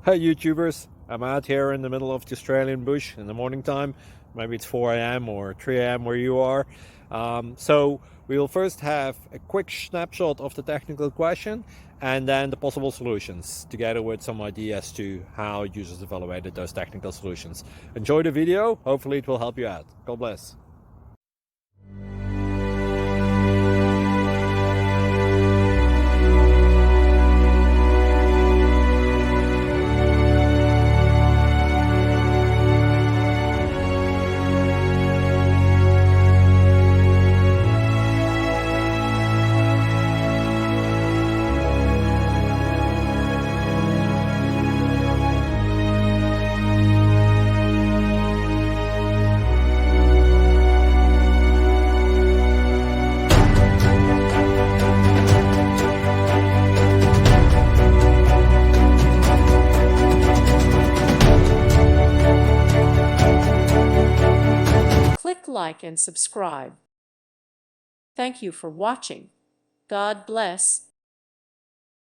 Hey YouTubers, I'm out here in the middle of the Australian bush in the morning time. Maybe it's 4 a.m. or 3 a.m. where you are. So we will first have a quick snapshot of the technical question and then the possible solutions, together with some ideas to how users evaluated those technical solutions. Enjoy the video, hopefully it will help you out. God bless. Click like and subscribe. Thank you for watching. God bless.